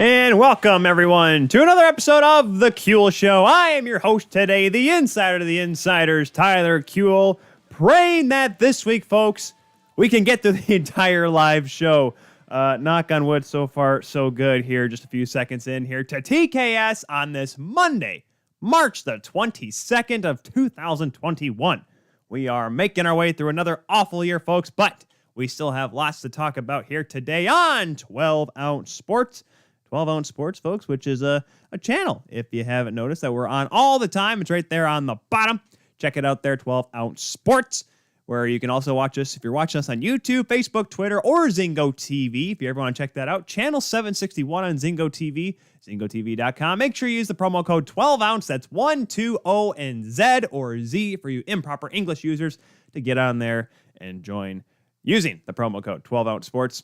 And welcome, everyone, to another episode of The Kuehl Show. I am your host today, the insider to the insiders, Tyler Kuehl, praying that this week, folks, we can get through the entire live show. Knock on wood, so far, so good here. Just a few seconds in here to TKS on this Monday, March the 22nd of 2021. We are making our way through another awful year, folks, but we still have lots to talk about here today on 12 Ounce Sports. 12 Ounce Sports, folks, which is a channel, if you haven't noticed, that we're on all the time. It's right there on the bottom. Check it out there, 12 Ounce Sports, where you can also watch us if you're watching us on YouTube, Facebook, Twitter, or Zingo TV. If you ever want to check that out, channel 761 on Zingo TV, zingotv.com. Make sure you use the promo code 12 Ounce. That's 120 and Z or Z for you improper English users to get on there and join using the promo code 12 Ounce Sports.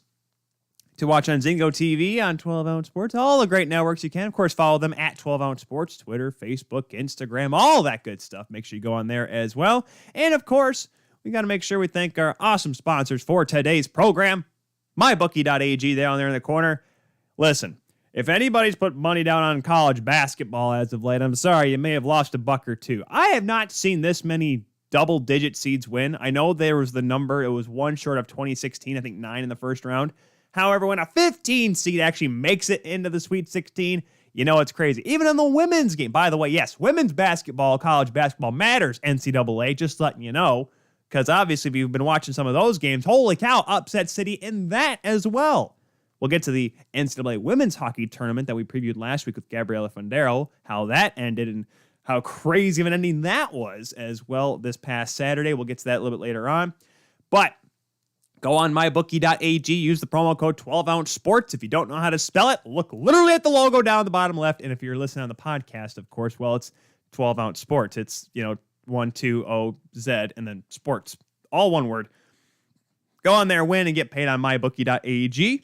To watch on Zingo TV, on 12 Ounce Sports, all the great networks you can. Of course, follow them at 12 Ounce Sports, Twitter, Facebook, Instagram, all that good stuff. Make sure you go on there as well. And of course, we got to make sure we thank our awesome sponsors for today's program, MyBookie.ag, down there in the corner. Listen, if anybody's put money down on college basketball as of late, I'm sorry, you may have lost a buck or two. I have not seen this many double-digit seeds win. I know there was the number. It was one short of 2016, I think 9 in the first round. However, when a 15 seed actually makes it into the Sweet 16, you know it's crazy. Even in the women's game. By the way, yes, women's basketball, college basketball matters, NCAA, just letting you know. Because obviously, if you've been watching some of those games, holy cow, upset city in that as well. We'll get to the NCAA women's hockey tournament that we previewed last week with Gabriela Fondero, how that ended and how crazy of an ending that was as well this past Saturday. We'll get to that a little bit later on. But go on mybookie.ag, use the promo code 12 Ounce Sports. If you don't know how to spell it, look literally at the logo down the bottom left. And if you're listening on the podcast, of course, well, it's 12 Ounce Sports. It's, 120Z and then sports. All one word. Go on there, win, and get paid on mybookie.ag.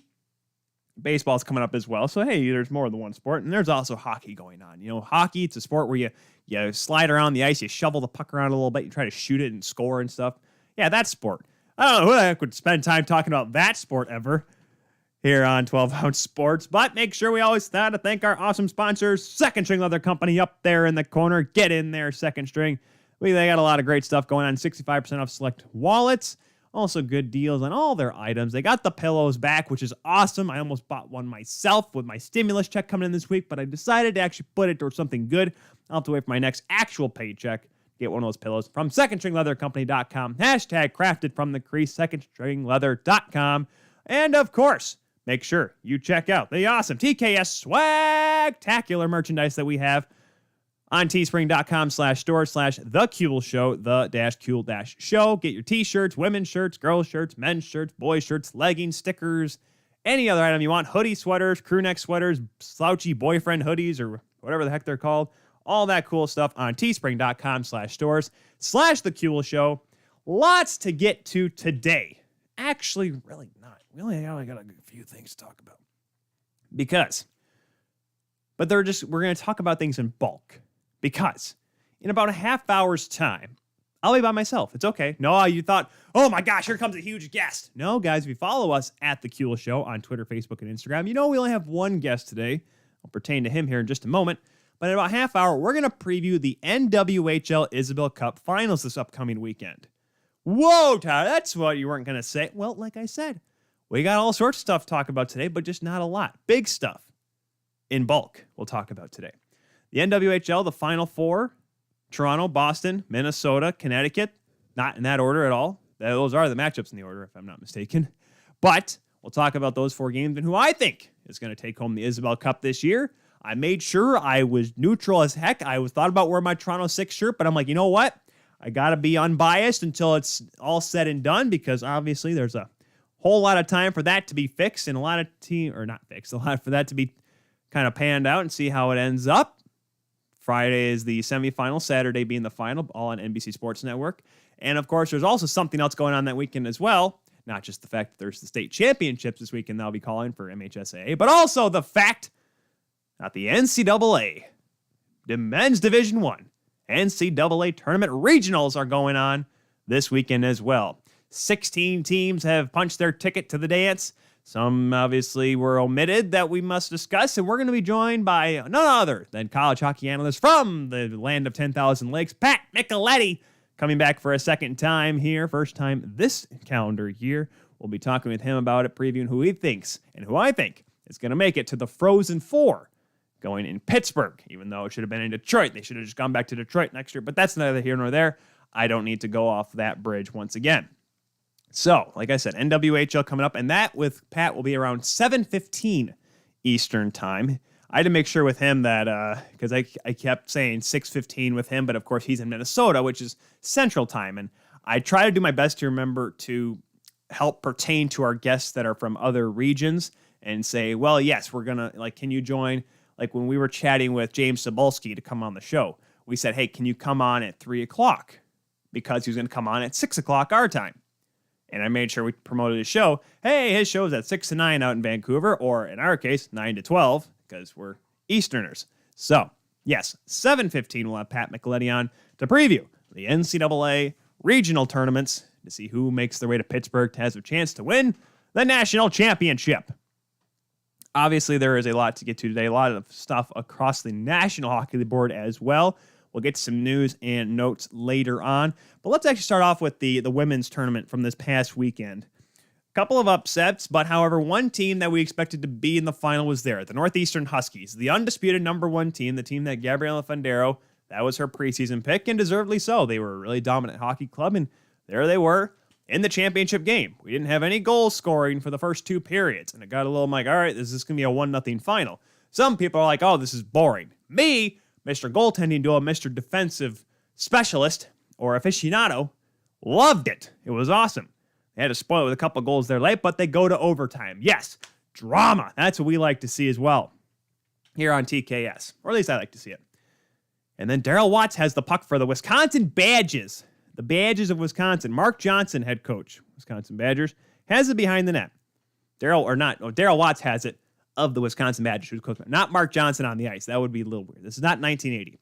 Baseball's coming up as well. So, hey, there's more than one sport. And there's also hockey going on. Hockey, it's a sport where you slide around the ice, you shovel the puck around a little bit, you try to shoot it and score and stuff. Yeah, that's sport. I don't know who the heck would spend time talking about that sport ever here on 12 Ounce Sports, but make sure we always start to thank our awesome sponsors, Second String Leather Company up there in the corner. Get in there, Second String. They got a lot of great stuff going on, 65% off select wallets, also good deals on all their items. They got the pillows back, which is awesome. I almost bought one myself with my stimulus check coming in this week, but I decided to actually put it towards something good. I'll have to wait for my next actual paycheck. Get one of those pillows from secondstringleathercompany.com. Hashtag crafted from the crease, secondstringleather.com. And of course, make sure you check out the awesome TKS swag-tacular merchandise that we have on teespring.com/store/The Kuehl Show, the-Kuehl-Show. Get your t-shirts, women's shirts, girls' shirts, men's shirts, boys' shirts, leggings, stickers, any other item you want. Hoodie sweaters, crew neck sweaters, slouchy boyfriend hoodies, or whatever the heck they're called. All that cool stuff on teespring.com/stores/The Kuehl Show. Lots to get to today. Actually, really not. We only got a few things to talk about. But we're going to talk about things in bulk. Because in about a half hour's time, I'll be by myself. It's okay. No, you thought, oh my gosh, here comes a huge guest. No, guys, if you follow us at The Kuehl Show on Twitter, Facebook, and Instagram, we only have one guest today. I'll pertain to him here in just a moment. But in about a half hour, we're going to preview the NWHL Isabel Cup finals this upcoming weekend. Whoa, Tyler, that's what you weren't going to say. Well, like I said, we got all sorts of stuff to talk about today, but just not a lot. Big stuff in bulk we'll talk about today. The NWHL, the Final Four, Toronto, Boston, Minnesota, Connecticut. Not in that order at all. Those are the matchups in the order, if I'm not mistaken. But we'll talk about those 4 games and who I think is going to take home the Isabel Cup this year. I made sure I was neutral as heck. I was thought about wearing my Toronto 6 shirt, but I'm like, you know what? I got to be unbiased until it's all said and done, because obviously there's a whole lot of time for that to be fixed and a lot for that to be kind of panned out and see how it ends up. Friday is the semifinal, Saturday being the final, all on NBC Sports Network. And of course, there's also something else going on that weekend as well. Not just the fact that there's the state championships this weekend that I'll be calling for MHSAA, but also the fact that the NCAA, the men's Division I, NCAA tournament regionals are going on this weekend as well. 16 teams have punched their ticket to the dance. Some obviously were omitted that we must discuss, and we're going to be joined by none other than college hockey analyst from the land of 10,000 lakes, Pat Micheletti, coming back for a second time here, first time this calendar year. We'll be talking with him about it, previewing who he thinks and who I think is going to make it to the Frozen Four going in Pittsburgh, even though it should have been in Detroit. They should have just gone back to Detroit next year, but that's neither here nor there. I don't need to go off that bridge once again. So, like I said, NWHL coming up, and that with Pat will be around 7:15 Eastern time. I had to make sure with him that, because I kept saying 6:15 with him, but of course he's in Minnesota, which is Central time, and I try to do my best to remember to help pertain to our guests that are from other regions and say, well, yes, we're going to, like, can you join? Like when we were chatting with James Cebulski to come on the show, we said, hey, can you come on at 3 o'clock? Because he was going to come on at 6 o'clock our time. And I made sure we promoted his show. Hey, his show is at 6 to 9 out in Vancouver, or in our case, 9 to 12, because we're Easterners. So, yes, 7:15 we'll have Pat Micheletti on to preview the NCAA regional tournaments to see who makes their way to Pittsburgh to has a chance to win the national championship. Obviously, there is a lot to get to today, a lot of stuff across the National Hockey League board as well. We'll get to some news and notes later on. But let's actually start off with the women's tournament from this past weekend. A couple of upsets, but however, one team that we expected to be in the final was there, the Northeastern Huskies, the undisputed number one team, the team that Gabriela Fendero, that was her preseason pick, and deservedly so. They were a really dominant hockey club, and there they were in the championship game. We didn't have any goal scoring for the first two periods, and it got a little like, all right, this is going to be a 1-0 final. Some people are like, oh, this is boring. Me, Mr. Goaltending Duel, Mr. Defensive Specialist, or aficionado, loved it. It was awesome. They had to spoil it with a couple of goals there late, but they go to overtime. Yes, drama. That's what we like to see as well here on TKS, or at least I like to see it. And then Daryl Watts has the puck for the Wisconsin Badgers. The Badgers of Wisconsin. Mark Johnson, head coach, Wisconsin Badgers, has it behind the net. Daryl Watts has it of the Wisconsin Badgers, who's coach, not Mark Johnson on the ice. That would be a little weird. This is not 1980.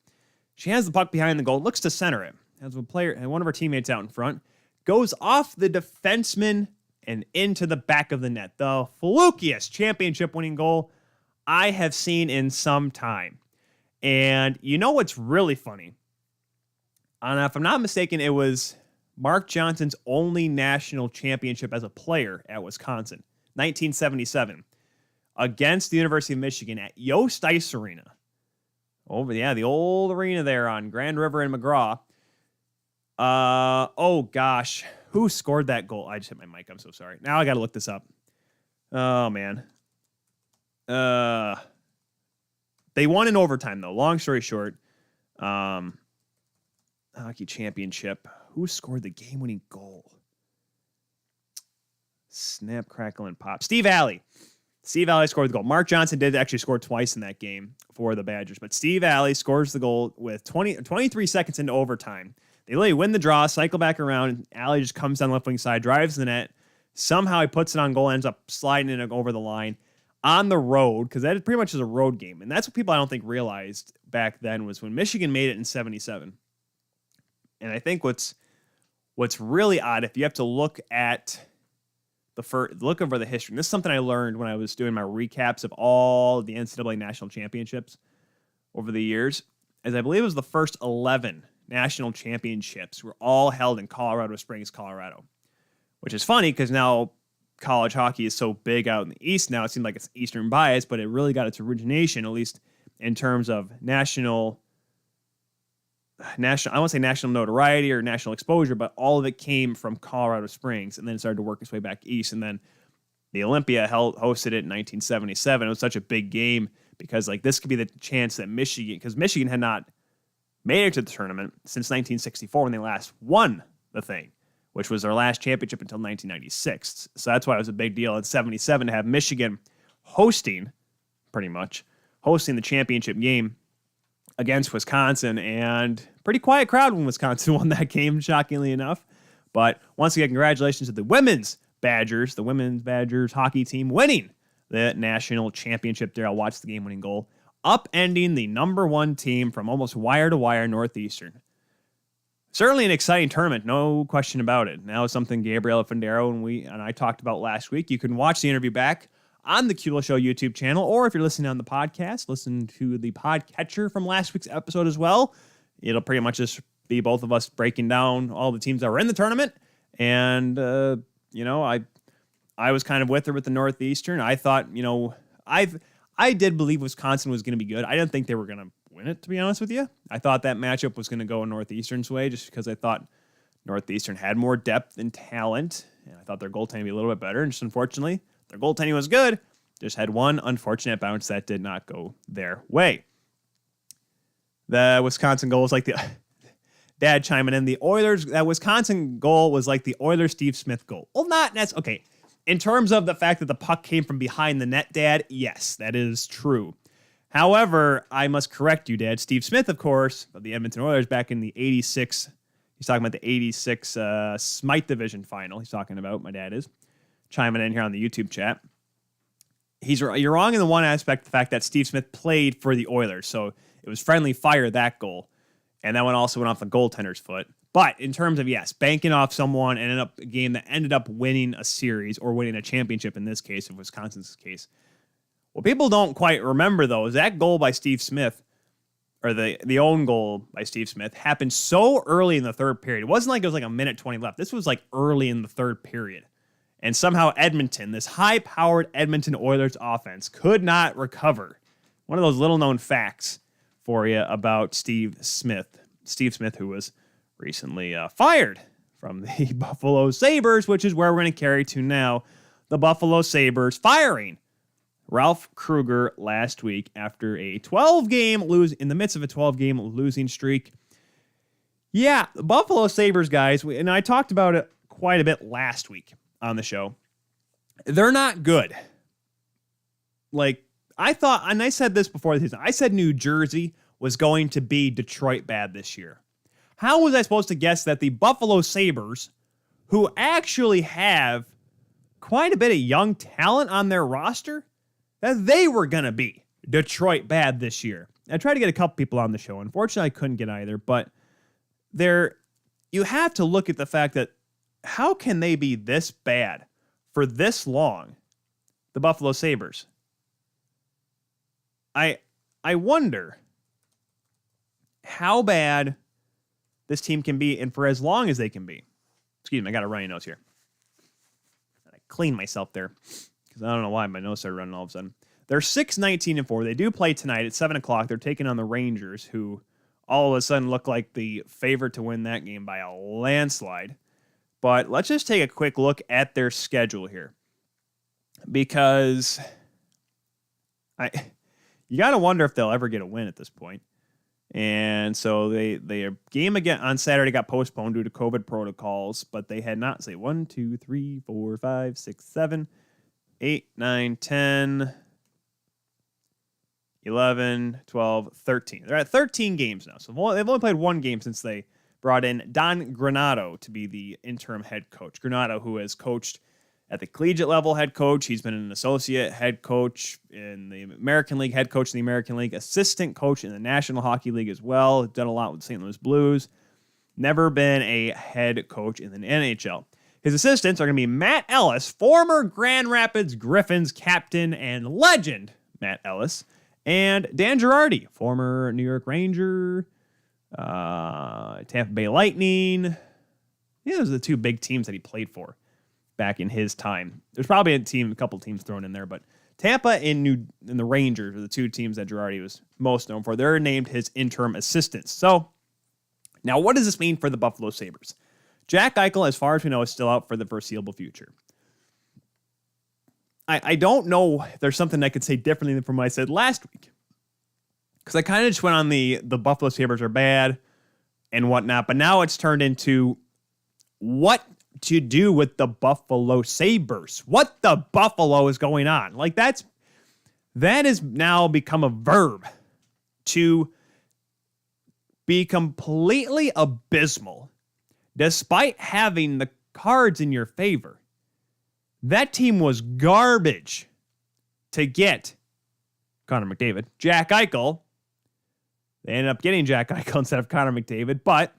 She has the puck behind the goal, looks to center it. Has a player and one of her teammates out in front, goes off the defenseman and into the back of the net. The flukiest championship-winning goal I have seen in some time. And you know what's really funny? And if I'm not mistaken, it was Mark Johnson's only national championship as a player at Wisconsin, 1977, against the University of Michigan at Yost Ice Arena. The old arena there on Grand River and McGraw. Oh gosh, who scored that goal? I just hit my mic. I'm so sorry. Now I got to look this up. Oh man. They won in overtime though. Long story short, hockey championship. Who scored the game-winning goal? Snap, crackle, and pop. Steve Alley. Steve Alley scored the goal. Mark Johnson did actually score twice in that game for the Badgers, but Steve Alley scores the goal with 23 seconds into overtime. They literally win the draw, cycle back around, and Alley just comes down the left wing side, drives the net. Somehow he puts it on goal, ends up sliding it over the line on the road, because that pretty much is a road game. And that's what people I don't think realized back then was when Michigan made it in 77. And I think what's really odd, if you have to look at look over the history, and this is something I learned when I was doing my recaps of all the NCAA national championships over the years, is I believe it was the first 11 national championships were all held in Colorado Springs, Colorado, which is funny because now college hockey is so big out in the East now. It seems like it's Eastern bias, but it really got its origination, at least in terms of national, I won't say national notoriety or national exposure, but all of it came from Colorado Springs and then started to work its way back east. And then the Olympia hosted it in 1977. It was such a big game because like this could be the chance that because Michigan had not made it to the tournament since 1964 when they last won the thing, which was their last championship until 1996. So that's why it was a big deal in 77 to have Michigan hosting the championship game against Wisconsin, and pretty quiet crowd when Wisconsin won that game, shockingly enough. But once again, congratulations to the women's Badgers hockey team winning the national championship. Daryl Watts the game-winning goal, upending the number one team from almost wire to wire, Northeastern. certainly an exciting tournament, no question about it. Now it's something Gabriel Fendero and I talked about last week. You can watch the interview back on the Kuehl Show YouTube channel, or if you're listening on the podcast, listen to the podcatcher from last week's episode as well. It'll pretty much just be both of us breaking down all the teams that were in the tournament. And, I was kind of with her with the Northeastern. I thought, I did believe Wisconsin was going to be good. I didn't think they were going to win it, to be honest with you. I thought that matchup was going to go Northeastern's way just because I thought Northeastern had more depth and talent, and I thought their goaltending would be a little bit better. And just unfortunately, their goaltending was good. Just had one unfortunate bounce that did not go their way. The Wisconsin goal was like the dad chiming in. The Oilers, that Wisconsin goal was like the Oilers Steve Smith goal. Well, not necessarily. Okay. In terms of the fact that the puck came from behind the net, Dad, yes, that is true. However, I must correct you, Dad. Steve Smith, of course, of the Edmonton Oilers back in the 86, he's talking about the 86 Smythe Division final. He's talking about, my dad is, chiming in here on the YouTube chat. You're wrong in the one aspect, the fact that Steve Smith played for the Oilers, so it was friendly fire, that goal, and that one also went off the goaltender's foot. But in terms of, yes, banking off someone and a game that ended up winning a series or winning a championship in this case, in Wisconsin's case, what people don't quite remember, though, is that goal by Steve Smith, or the own goal by Steve Smith, happened so early in the third period. It wasn't like it was like a minute 20 left. This was like early in the third period. And somehow Edmonton, this high-powered Edmonton Oilers offense, could not recover. One of those little-known facts for you about Steve Smith. Steve Smith, who was recently fired from the Buffalo Sabres, which is where we're going to carry to now. The Buffalo Sabres firing Ralph Krueger last week after a 12-game in the midst of a 12-game losing streak. Yeah, the Buffalo Sabres, guys, and I talked about it quite a bit last week on the show. They're not good. Like, I thought, and I said this before the season, I said New Jersey was going to be Detroit bad this year. How was I supposed to guess that the Buffalo Sabres, who actually have quite a bit of young talent on their roster, that they were going to be Detroit bad this year? I tried to get a couple people on the show. Unfortunately, I couldn't get either. But you have to look at the fact that how can they be this bad for this long, the Buffalo Sabres? I wonder how bad this team can be and for as long as they can be. Excuse me, I got a runny nose here. I cleaned myself there because I don't know why my nose started running all of a sudden. They're 6-19-4. They do play tonight at 7 o'clock. They're taking on the Rangers, who all of a sudden look like the favorite to win that game by a landslide. But let's just take a quick look at their schedule here, because you got to wonder if they'll ever get a win at this point. And so their game again on Saturday got postponed due to COVID protocols, but they had not, 1, 2, 3, 4, 5, 6, 7, 8, 9, 10, 11, 12, 13. They're at 13 games now. So they've only played one game since they brought in Don Granato to be the interim head coach. Granato, who has coached at the collegiate level, head coach. He's been an associate head coach in the American League, head coach in the American League, assistant coach in the National Hockey League as well. Done a lot with the St. Louis Blues. Never been a head coach in the NHL. His assistants are going to be Matt Ellis, former Grand Rapids Griffins captain and legend Matt Ellis, and Dan Girardi, former New York Ranger, Tampa Bay Lightning. Yeah, those are the two big teams that he played for back in his time. There's probably a couple teams thrown in there, but Tampa and the Rangers are the two teams that Girardi was most known for. They're named his interim assistants. So, now what does this mean for the Buffalo Sabres? Jack Eichel, as far as we know, is still out for the foreseeable future. I don't know if there's something I could say differently from what I said last week, because I kind of just went on the Buffalo Sabres are bad and whatnot, but now it's turned into what to do with the Buffalo Sabres. What the Buffalo is going on? Like that has now become a verb to be completely abysmal despite having the cards in your favor. That team was garbage to get Connor McDavid. Jack Eichel. They ended up getting Jack Eichel instead of Connor McDavid, but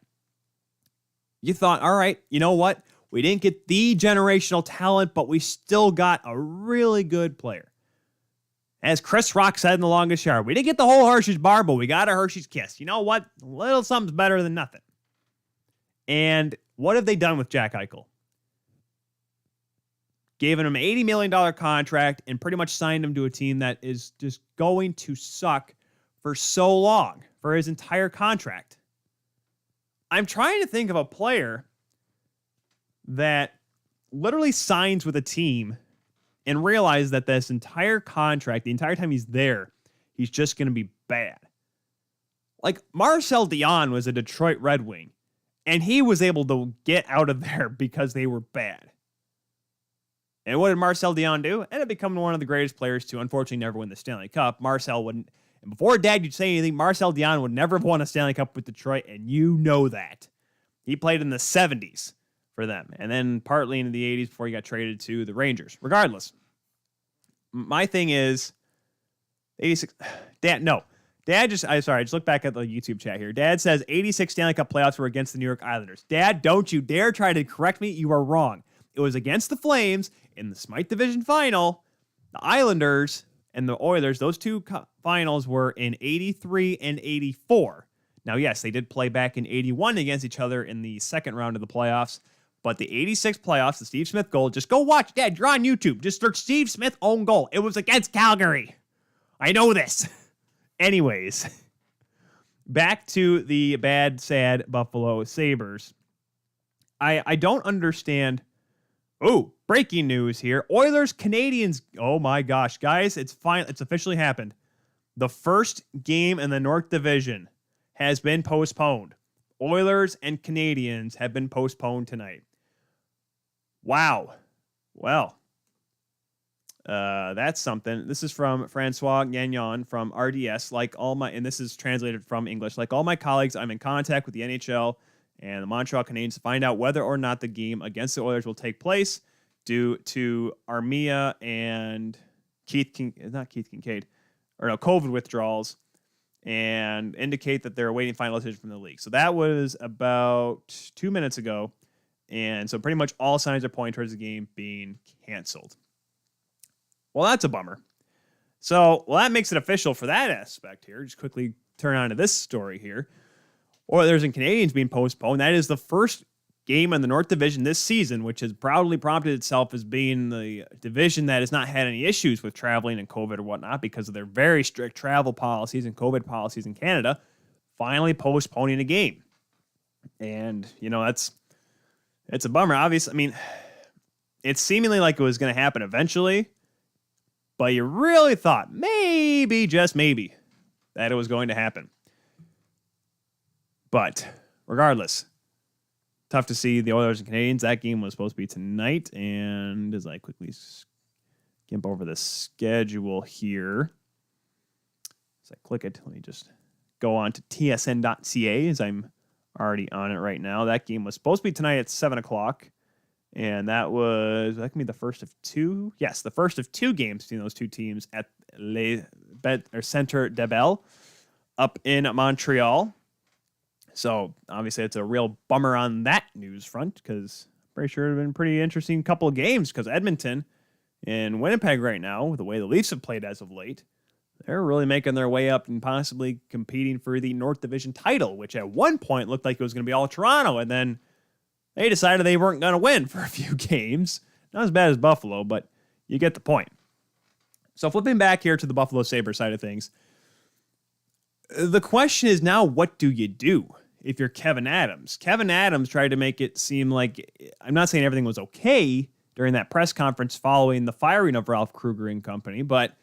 You thought, all right, you know what? We didn't get the generational talent, but we still got a really good player. As Chris Rock said in The Longest Yard, we didn't get the whole Hershey's bar, but we got a Hershey's Kiss. You know what? A little something's better than nothing. And what have they done with Jack Eichel? Gave him an $80 million contract and pretty much signed him to a team that is just going to suck for so long, for his entire contract. I'm trying to think of a player that literally signs with a team and realize that this entire contract, the entire time he's there, he's just going to be bad. Like Marcel Dionne was a Detroit Red Wing, and he was able to get out of there because they were bad. And what did Marcel Dionne do? Ended up becoming one of the greatest players to unfortunately never win the Stanley Cup. Marcel wouldn't, and before Dad you'd say anything, Marcel Dionne would never have won a Stanley Cup with Detroit, and you know that. He played in the 70s for them, and then partly into the 80s before he got traded to the Rangers. Regardless, my thing is 86. Dad just look back at the YouTube chat here. Dad says 86 Stanley Cup playoffs were against the New York Islanders. Dad, don't you dare try to correct me. You are wrong. It was against the Flames in the Smythe Division Final. The Islanders and the Oilers, those two finals were in 83 and 84. Now, yes, they did play back in 81 against each other in the second round of the playoffs. But the 86 playoffs, the Steve Smith goal, just go watch. Dad, you're on YouTube. Just search Steve Smith own goal. It was against Calgary. I know this. Anyways, back to the bad, sad Buffalo Sabres. I don't understand. Oh, breaking news here. Oilers, Canadiens. Oh my gosh, guys, it's officially happened. The first game in the North Division has been postponed. Oilers and Canadiens have been postponed tonight. Wow. Well, that's something. This is from Francois Gagnon from RDS. And this is translated from English. Like all my colleagues, I'm in contact with the NHL and the Montreal Canadiens to find out whether or not the game against the Oilers will take place due to Armia and COVID withdrawals, and indicate that they're awaiting final decision from the league. So that was about 2 minutes ago. And so pretty much all signs are pointing towards the game being canceled. Well, that's a bummer. So, that makes it official for that aspect here. Just quickly turn on to this story here. Oilers and Canadiens being postponed. That is the first game in the North Division this season, which has proudly prompted itself as being the division that has not had any issues with traveling and COVID or whatnot because of their very strict travel policies and COVID policies in Canada, finally postponing a game. And, it's a bummer. Obviously, it's seemingly like it was going to happen eventually, but you really thought maybe, just maybe, that it was going to happen. But regardless, tough to see the Oilers and Canadiens. That game was supposed to be tonight, and as I quickly skimp over the schedule here, as I click it, let me just go on to tsn.ca as I'm already on it right now. That game was supposed to be tonight at 7 o'clock, and that can be the first of two. Yes, the first of two games between those two teams at Centre de Bell up in Montreal. So, obviously, it's a real bummer on that news front because I'm pretty sure it would have been a pretty interesting couple of games because Edmonton and Winnipeg right now, with the way the Leafs have played as of late, they're really making their way up and possibly competing for the North Division title, which at one point looked like it was going to be all Toronto, and then they decided they weren't going to win for a few games. Not as bad as Buffalo, but you get the point. So flipping back here to the Buffalo Sabres side of things, the question is now, what do you do if you're Kevin Adams? Kevin Adams tried to make it seem like, I'm not saying everything was okay during that press conference following the firing of Ralph Krueger and company, but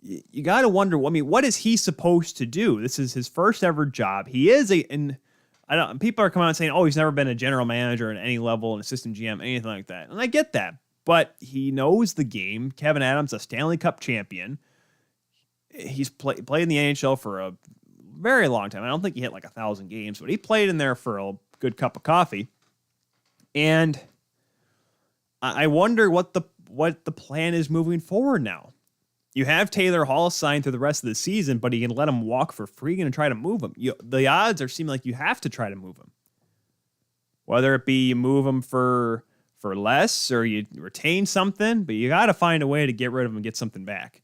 you got to wonder, what is he supposed to do? This is his first ever job. He is people are coming out and saying, he's never been a general manager at any level, an assistant GM, anything like that. And I get that, but he knows the game. Kevin Adams, a Stanley Cup champion. He's played in the NHL for a very long time. I don't think he hit like 1,000 games, but he played in there for a good cup of coffee. And I wonder what the plan is moving forward now. You have Taylor Hall signed through the rest of the season, but you can let him walk for free and try to move him. The odds are seeming like you have to try to move him. whether it be you move him for less or you retain something, but you got to find a way to get rid of him and get something back.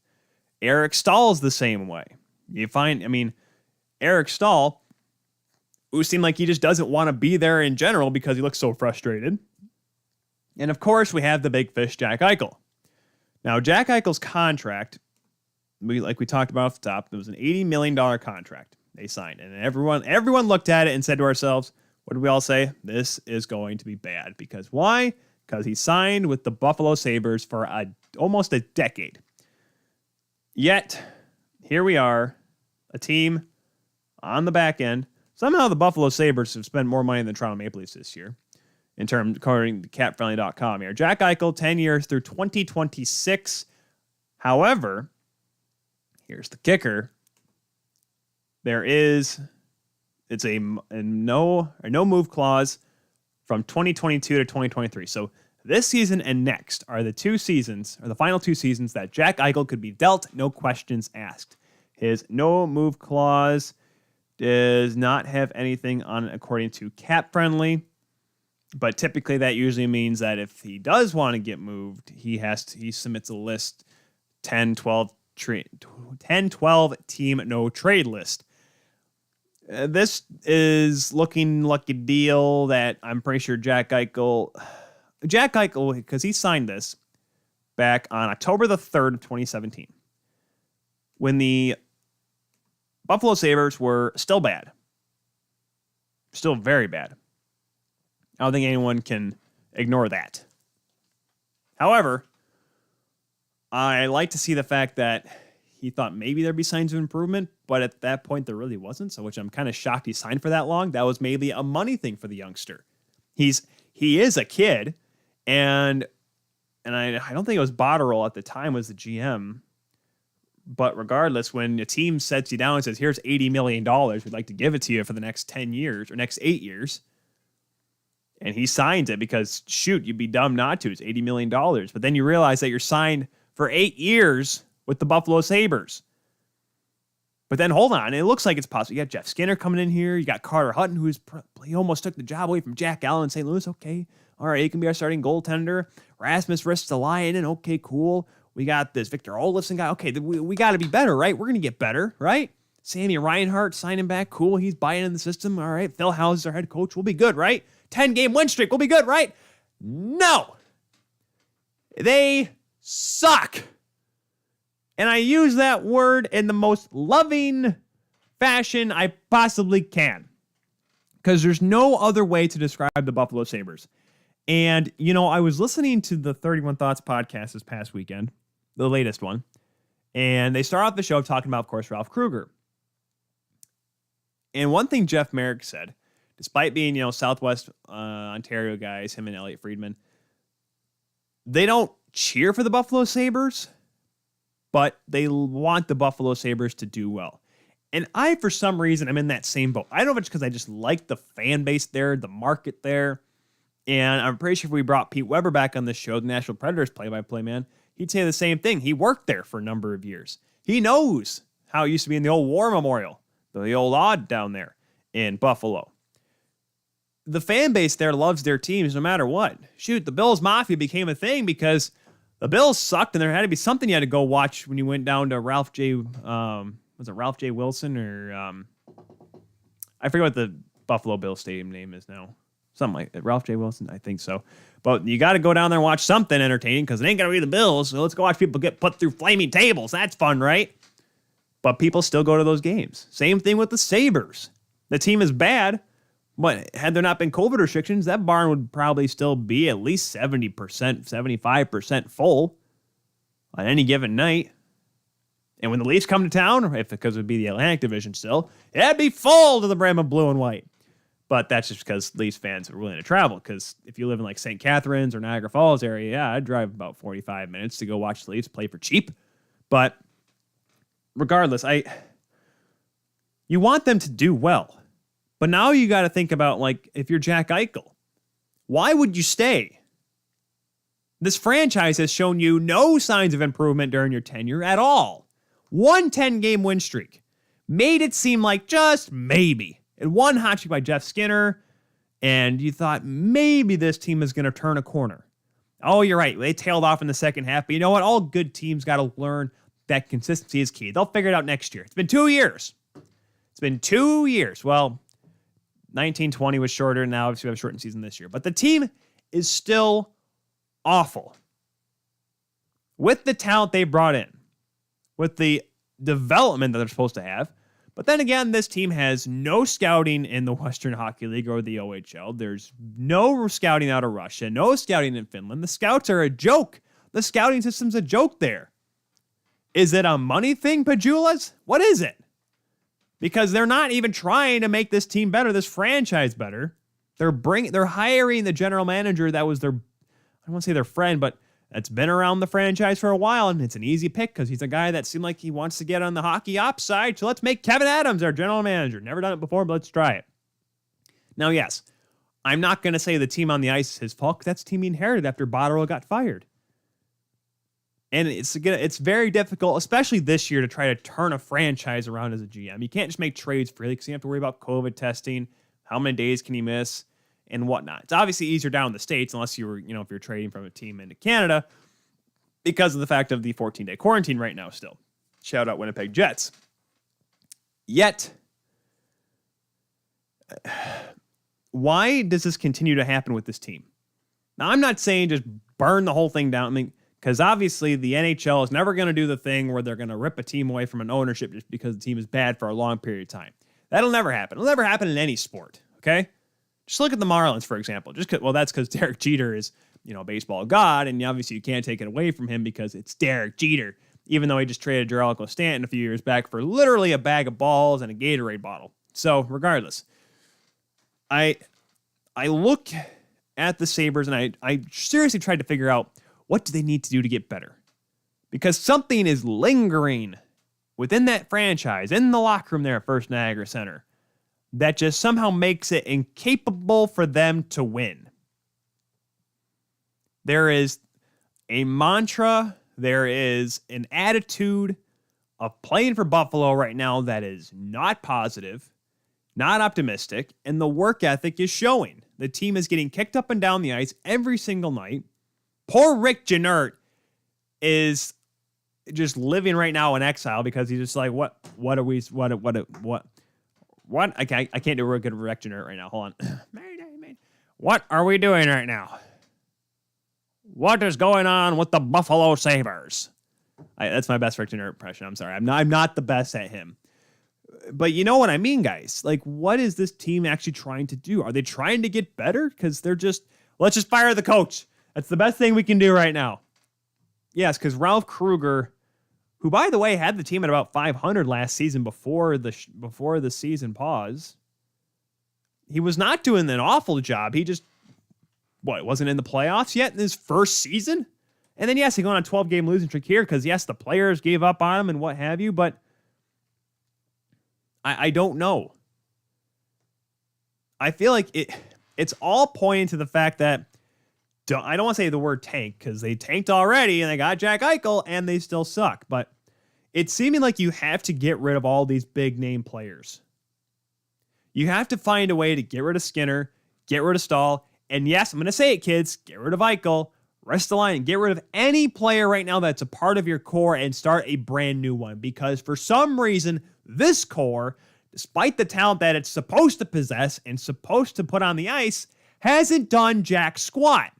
Eric Stahl's the same way. Eric Stahl, who seemed like he just doesn't want to be there in general because he looks so frustrated. And of course, we have the big fish, Jack Eichel. Now, Jack Eichel's contract, like we talked about off the top, it was an $80 million contract they signed. And everyone looked at it and said to ourselves, what did we all say? This is going to be bad. Because why? Because he signed with the Buffalo Sabres for almost a decade. Yet, here we are, a team on the back end. Somehow the Buffalo Sabres have spent more money than the Toronto Maple Leafs this year, according to CapFriendly.com here. Jack Eichel, 10 years through 2026. However, here's the kicker. It's a no move clause from 2022 to 2023. So this season and next are the final two seasons that Jack Eichel could be dealt, no questions asked. His no move clause does not have anything on it according to CapFriendly, but typically that usually means that if he does want to get moved, he submits a list, 10-12 team no trade list. This is looking like a deal that I'm pretty sure Jack Eichel, because he signed this back on October the 3rd of 2017, when the Buffalo Sabres were still bad. Still very bad. I don't think anyone can ignore that. However, I like to see the fact that he thought maybe there'd be signs of improvement, but at that point there really wasn't. So, which I'm kind of shocked he signed for that long. That was maybe a money thing for the youngster. He is a kid, and I don't think it was Botterill at the time was the GM. But regardless, when a team sets you down and says, "Here's $80 million, we'd like to give it to you for the next 10 years or next 8 years," and he signs it because you'd be dumb not to. It's $80 million, but then you realize that you're signed for 8 years with the Buffalo Sabres. But then hold on, it looks like it's possible. You got Jeff Skinner coming in here. You got Carter Hutton, he almost took the job away from Jack Allen in St. Louis. Okay, all right, he can be our starting goaltender. Rasmus Ristolainen, okay, cool. We got this Victor Olofsson guy. Okay, we got to be better, right? We're going to get better, right? Sammy Reinhart signing back, cool. He's buying in the system, all right. Phil Houser, our head coach, we'll be good, right? 10-game win streak, we'll be good, right? No, they suck. And I use that word in the most loving fashion I possibly can, because there's no other way to describe the Buffalo Sabres. And, I was listening to the 31 Thoughts podcast this past weekend, the latest one, and they start off the show talking about, of course, Ralph Krueger. And one thing Jeff Merrick said, despite being, Southwest Ontario guys, him and Elliot Friedman, they don't cheer for the Buffalo Sabres, but they want the Buffalo Sabres to do well. And I, for some reason, I'm in that same boat. I don't know if it's because I just like the fan base there, the market there. And I'm pretty sure if we brought Pete Weber back on this show, the Nashville Predators play-by-play man, he'd say the same thing. He worked there for a number of years. He knows how it used to be in the old War Memorial, the old Odd down there in Buffalo. The fan base there loves their teams no matter what. Shoot, the Bills Mafia became a thing because the Bills sucked, and there had to be something you had to go watch when you went down to Ralph J. Was it Ralph J. Wilson or I forget what the Buffalo Bills stadium name is now. Something like that. Ralph J. Wilson, I think so. But you got to go down there and watch something entertaining because it ain't going to be the Bills. So let's go watch people get put through flaming tables. That's fun, right? But people still go to those games. Same thing with the Sabres. The team is bad, but had there not been COVID restrictions, that barn would probably still be at least 70%, 75% full on any given night. And when the Leafs come to town, because it would be the Atlantic Division still, it'd be full to the brim of blue and white. But that's just because Leafs fans are willing to travel. Because if you live in like St. Catharines or Niagara Falls area, yeah, I'd drive about 45 minutes to go watch the Leafs play for cheap. But regardless, you want them to do well. But now you got to think about, like, if you're Jack Eichel, why would you stay? This franchise has shown you no signs of improvement during your tenure at all. 1 10-game win streak made it seem like just maybe. And one hot streak by Jeff Skinner. And you thought maybe this team is going to turn a corner. Oh, you're right. They tailed off in the second half. But you know what? All good teams got to learn that consistency is key. They'll figure it out next year. It's been 2 years. It's been 2 years. Well, 1920 was shorter, and now obviously we have a shortened season this year. But the team is still awful. With the talent they brought in, with the development that they're supposed to have. But then again, this team has no scouting in the Western Hockey League or the OHL. There's no scouting out of Russia, no scouting in Finland. The scouts are a joke. The scouting system's a joke there. Is it a money thing, Pajulas? What is it? Because they're not even trying to make this team better, this franchise better. They're hiring the general manager that was I don't want to say their friend, but that's been around the franchise for a while, and it's an easy pick because he's a guy that seemed like he wants to get on the hockey ops side. So let's make Kevin Adams our general manager. Never done it before, but let's try it. Now, yes, I'm not going to say the team on the ice is his fault. That's the team he inherited after Botterill got fired. And it's very difficult, especially this year, to try to turn a franchise around as a GM. You can't just make trades freely because you have to worry about COVID testing. How many days can he miss? And whatnot. It's obviously easier down in the States unless if you're trading from a team into Canada because of the fact of the 14-day quarantine right now still. Shout out Winnipeg Jets. Yet, why does this continue to happen with this team? Now, I'm not saying just burn the whole thing down. I mean, because obviously the NHL is never going to do the thing where they're going to rip a team away from an ownership just because the team is bad for a long period of time. That'll never happen. It'll never happen in any sport, okay? Just look at the Marlins, for example. That's because Derek Jeter is, baseball god, and obviously you can't take it away from him because it's Derek Jeter, even though he just traded Giancarlo Stanton a few years back for literally a bag of balls and a Gatorade bottle. So, regardless, I look at the Sabres, and I seriously tried to figure out what do they need to do to get better. Because something is lingering within that franchise, in the locker room there at First Niagara Center, that just somehow makes it incapable for them to win. There is a mantra, there is an attitude of playing for Buffalo right now that is not positive, not optimistic, and the work ethic is showing. The team is getting kicked up and down the ice every single night. Poor Rick Jeanneret is just living right now in exile because he's just like, what? I can't do a real good Rick Jeanneret right now. Hold on. What are we doing right now? What is going on with the Buffalo Sabres? That's my best Rick Jeanneret impression. I'm sorry. I'm not the best at him. But you know what I mean, guys. Like, what is this team actually trying to do? Are they trying to get better? Because let's just fire the coach. That's the best thing we can do right now. Yes, because Ralph Krueger, who, by the way, had the team at about 500 last season before the season pause. He was not doing an awful job. He just, wasn't in the playoffs yet in his first season? And then, yes, he went on a 12-game losing streak here because, yes, the players gave up on him and what have you, but I don't know. I feel like it's all pointing to the fact that I don't want to say the word tank because they tanked already and they got Jack Eichel and they still suck. But it's seeming like you have to get rid of all these big name players. You have to find a way to get rid of Skinner, get rid of Stahl. And yes, I'm going to say it, kids, get rid of Eichel, rest the line, and get rid of any player right now that's a part of your core and start a brand new one. Because for some reason, this core, despite the talent that it's supposed to possess and supposed to put on the ice, hasn't done jack squat.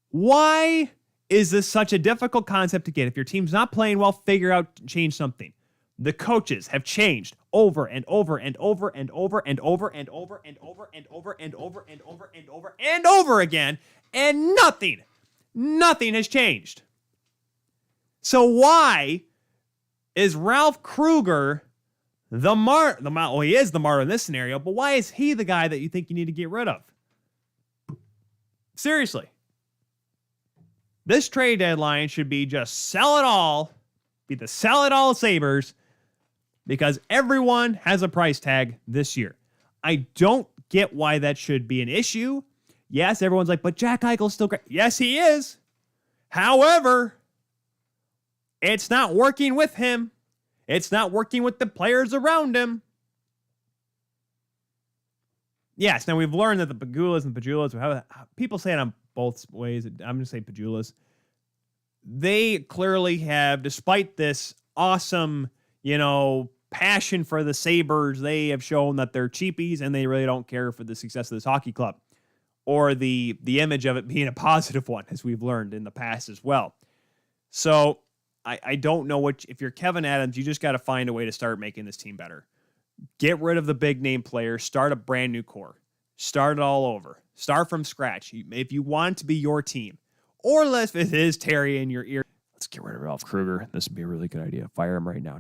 Why is this such a difficult concept to get? If your team's not playing well, figure out, change something. The coaches have changed over and over and over and over and over and over and over and over and over and over and over and over again, and nothing has changed. So why is Ralph Krueger he is the martyr in this scenario, but why is he the guy that you think you need to get rid of? Seriously. This trade deadline should be just sell it all, be the sell it all Sabres, because everyone has a price tag this year. I don't get why that should be an issue. Yes, everyone's like, but Jack Eichel's still great. Yes, he is. However, it's not working with him. It's not working with the players around him. Yes, now we've learned that the Pegulas and Pajulas, people say it on both ways. I'm going to say Pajulas. They clearly have, despite this awesome, passion for the Sabres, they have shown that they're cheapies and they really don't care for the success of this hockey club or the image of it being a positive one, as we've learned in the past as well. So I don't know if you're Kevyn Adams, you just got to find a way to start making this team better. Get rid of the big name players, start a brand new core, start it all over, start from scratch. If you want it to be your team, or if it is Terry in your ear, let's get rid of Ralph Krueger. This would be a really good idea. Fire him right now.